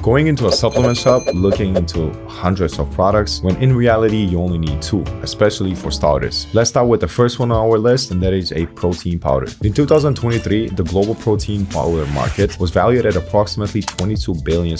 Going into a supplement shop looking into hundreds of products when in reality you only need 2, especially for starters. Let's start with the first one on our list, and that is a protein powder. In 2023, the global protein powder market was valued at approximately $22 billion,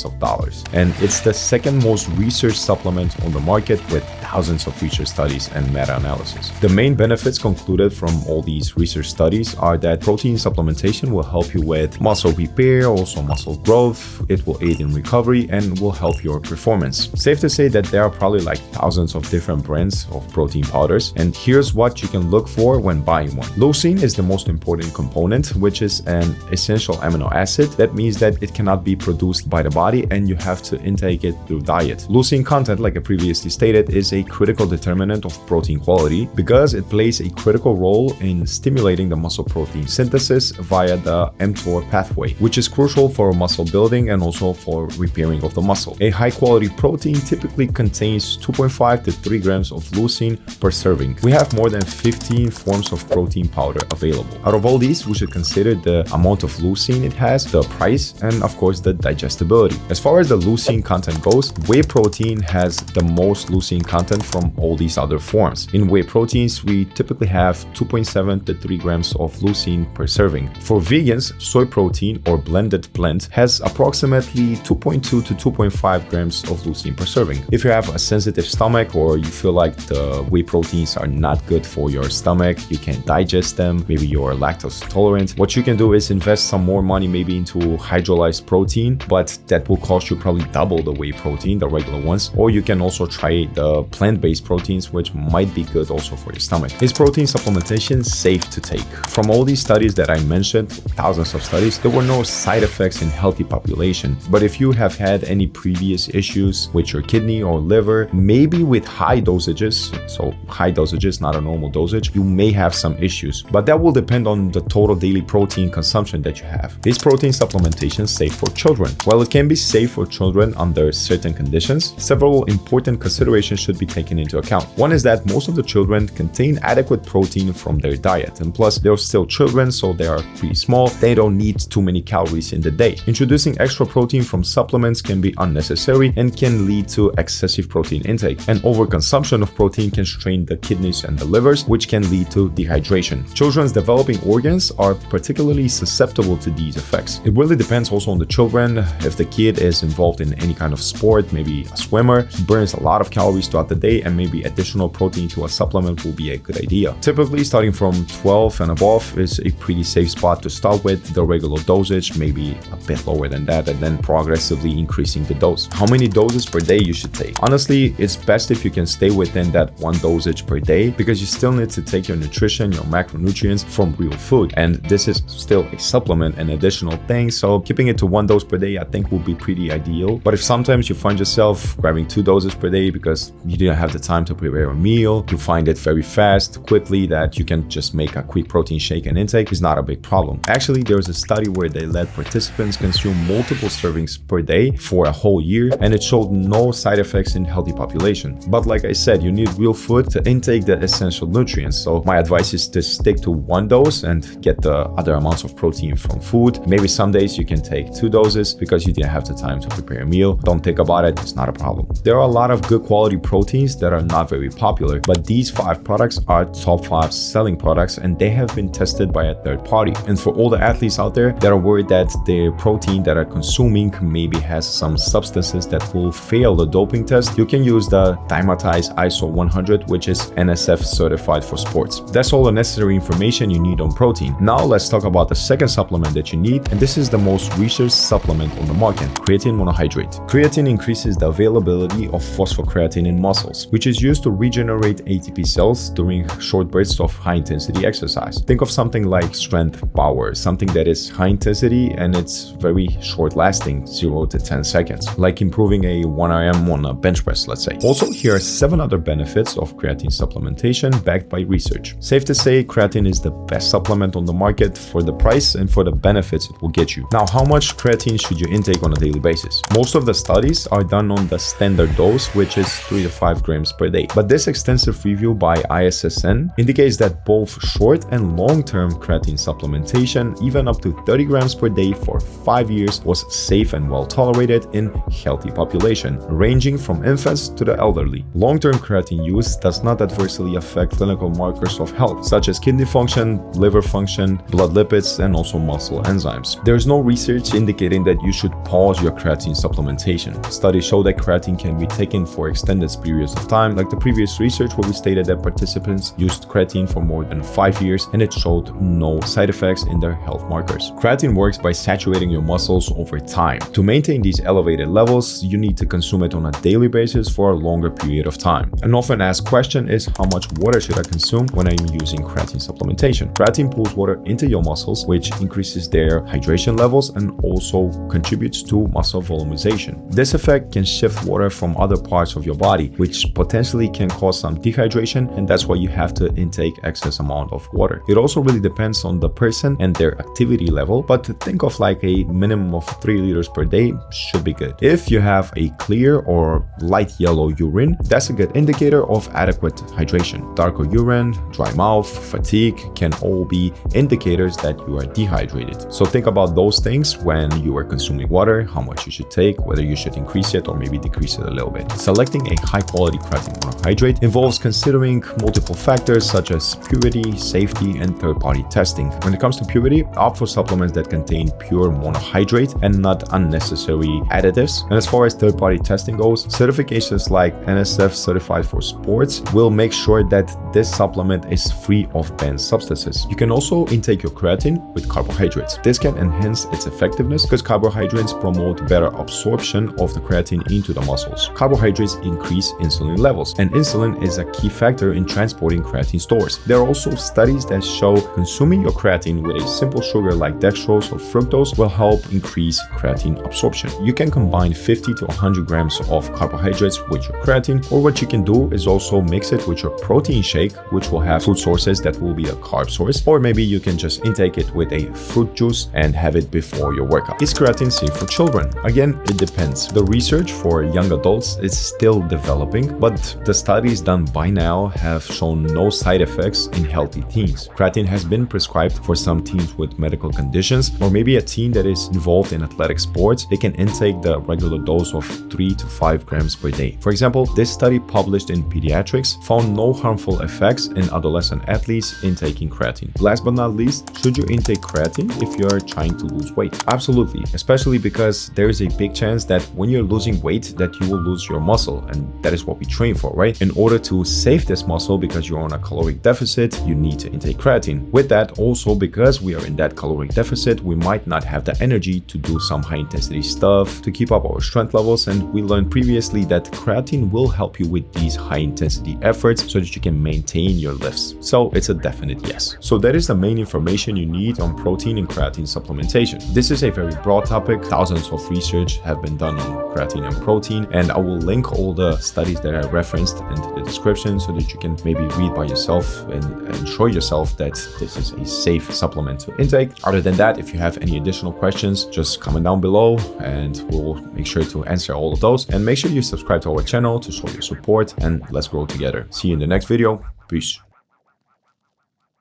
and it's the second most researched supplement on the market with thousands of research studies and meta-analysis. The main benefits concluded from all these research studies are that protein supplementation will help you with muscle repair, also muscle growth, it will aid in recovery, and will help your performance. Safe to say that there are probably like thousands of different brands of protein powders, and here's what you can look for when buying one. Leucine is the most important component, which is an essential amino acid. That means that it cannot be produced by the body and you have to intake it through diet. Leucine content, like I previously stated, is a critical determinant of protein quality because it plays a critical role in stimulating the muscle protein synthesis via the mTOR pathway, which is crucial for muscle building and also for repairing of the muscle. A high quality protein typically contains 2.5 to 3 grams of leucine per serving. We have more than 15 forms of protein powder available. Out of all these, we should consider the amount of leucine it has, the price, and of course the digestibility. As far as the leucine content goes, whey protein has the most leucine content from all these other forms. In whey proteins, we typically have 2.7 to 3 grams of leucine per serving. For vegans, soy protein or blended blend has approximately 2.2 to 2.5 grams of leucine per serving. If you have a sensitive stomach or you feel like the whey proteins are not good for your stomach, you can't digest them, maybe you're lactose intolerant, what you can do is invest some more money maybe into hydrolyzed protein, but that will cost you probably double the whey protein, the regular ones. Or you can also try the plant-based proteins, which might be good also for your stomach. Is protein supplementation safe to take? From all these studies that I mentioned, thousands of studies, there were no side effects in healthy population. But if you have had any previous issues with your kidney or liver, maybe with high dosages, so high dosages, not a normal dosage, you may have some issues. But that will depend on the total daily protein consumption that you have. Is protein supplementation safe for children? While it can be safe for children under certain conditions, several important considerations should be taken into account. One is that most of the children contain adequate protein from their diet, and plus they're still children, so they are pretty small. They don't need too many calories in the day. Introducing extra protein from supplements can be unnecessary and can lead to excessive protein intake. And overconsumption of protein can strain the kidneys and the livers, which can lead to dehydration. Children's developing organs are particularly susceptible to these effects. It really depends also on the children. If the kid is involved in any kind of sport, maybe a swimmer, he burns a lot of calories throughout the day, and maybe additional protein to a supplement will be a good idea. Typically, starting from 12 and above is a pretty safe spot to start with. The regular dosage, maybe a bit lower than that, and then progressively increasing the dose. How many doses per day you should take? Honestly, it's best if you can stay within that 1 dosage per day, because you still need to take your nutrition, your macronutrients from real food, and this is still a supplement, an additional thing, so keeping it to 1 dose per day I think will be pretty ideal. But if sometimes you find yourself grabbing 2 doses per day because you didn't have the time to prepare a meal, you find it very fast, quickly, that you can just make a quick protein shake and intake, is not a big problem. Actually, there was a study where they let participants consume multiple servings per day for a whole year, and it showed no side effects in healthy population. But like I said, you need real food to intake the essential nutrients, so my advice is to stick to 1 dose and get the other amounts of protein from food. Maybe some days you can take 2 doses because you didn't have the time to prepare a meal. Don't think about it, it's not a problem. There are a lot of good quality proteins that are not very popular, but these 5 products are top 5 selling products, and they have been tested by a third party. And for all the athletes out there that are worried that their protein that are consuming maybe has some substances that will fail the doping test, you can use the Dymatize ISO 100, which is NSF certified for sports. That's all the necessary information you need on protein. Now let's talk about the second supplement that you need, and this is the most researched supplement on the market, creatine monohydrate. Creatine increases the availability of phosphocreatine in muscles, which is used to regenerate ATP cells during short bursts of high intensity exercise. Think of something like strength power, something that is high intensity and it's very short lasting, 0 to 10 seconds, like improving a 1 RM on a bench press, let's say. Also, here are 7 other benefits of creatine supplementation backed by research. Safe to say, creatine is the best supplement on the market for the price and for the benefits it will get you. Now, how much creatine should you intake on a daily basis? Most of the studies are done on the standard dose, which is 3 to 5 grams per day. But this extensive review by ISSN indicates that both short and long-term creatine supplementation, even up to 30 grams per day for 5 years, was safe and well tolerated in healthy population, ranging from infants to the elderly. Long-term creatine use does not adversely affect clinical markers of health, such as kidney function, liver function, blood lipids, and also muscle enzymes. There is no research indicating that you should pause your creatine supplementation. Studies show that creatine can be taken for extended periods of time, like the previous research where we stated that participants used creatine for more than 5 years and it showed no side effects in their health markers. Creatine works by saturating your muscles over time. To maintain these elevated levels, you need to consume it on a daily basis for a longer period of time. An often asked question is, how much water should I consume when I'm using creatine supplementation? Creatine pulls water into your muscles, which increases their hydration levels and also contributes to muscle volumization. This effect can shift water from other parts of your body, which potentially can cause some dehydration, and that's why you have to intake excess amount of water. It also really depends on the person and their activity level, but think of like a minimum of 3 liters per day should be good. If you have a clear or light yellow urine, that's a good indicator of adequate hydration. Darker urine, dry mouth, fatigue can all be indicators that you are dehydrated. So think about those things when you are consuming water, how much you should take, whether you should increase it or maybe decrease it a little bit. Selecting a high quality creatine monohydrate involves considering multiple factors such as purity, safety, and third-party testing. When it comes to purity, opt for supplements that contain pure monohydrate and not unnecessary additives. And as far as third-party testing goes, certifications like NSF Certified for Sports will make sure that this supplement is free of banned substances. You can also intake your creatine with carbohydrates. This can enhance its effectiveness because carbohydrates promote better absorption of the creatine into the muscles. Carbohydrates increase insulin levels, and insulin is a key factor in transporting creatine stores. There are also studies that show consuming your creatine with a simple sugar like dextrose or fructose will help increase creatine absorption. You can combine 50 to 100 grams of carbohydrates with your creatine, or what you can do is also mix it with your protein shake, which will have food sources that will be a carb source, or maybe you can just intake it with a fruit juice and have it before your workout. Is creatine safe for children? Again, it depends. The research for young adults is still developing, but the studies done by now have shown no side effects in healthy teens. Creatine has been prescribed for some teens with medical conditions, or maybe a teen that is involved in athletic sports. They can intake the regular dose of 3 to 5 grams per day. For example, this study published in Pediatrics found no harmful effects in adolescent athletes intaking creatine. Last but not least, should you intake creatine if you're trying to lose weight? Absolutely, especially because there is a big chance that when you're losing weight that you will lose your muscle, and that is what we train for, right? In order to save this muscle because you're on a caloric deficit, you need to intake creatine. With that, also because we are in that caloric deficit, we might not have the energy to do some high intensity stuff to keep up our strength levels, and we learned previously that creatine will help you with these high intensity efforts so that you can maintain your lifts. So it's a definite yes. So that is the main information you need on protein and creatine supplementation. This is a very broad topic. Thousands of research have been done on creatine and protein, and I will link all the studies that I referenced into the description so that you can maybe read by yourself and ensure yourself that this is a safe supplement to intake. Other than that, if you have any additional questions, just comment down below and we'll make sure to answer all of those. And make sure you subscribe to our channel to show your support, and let's grow together. See you in the next video. Peace.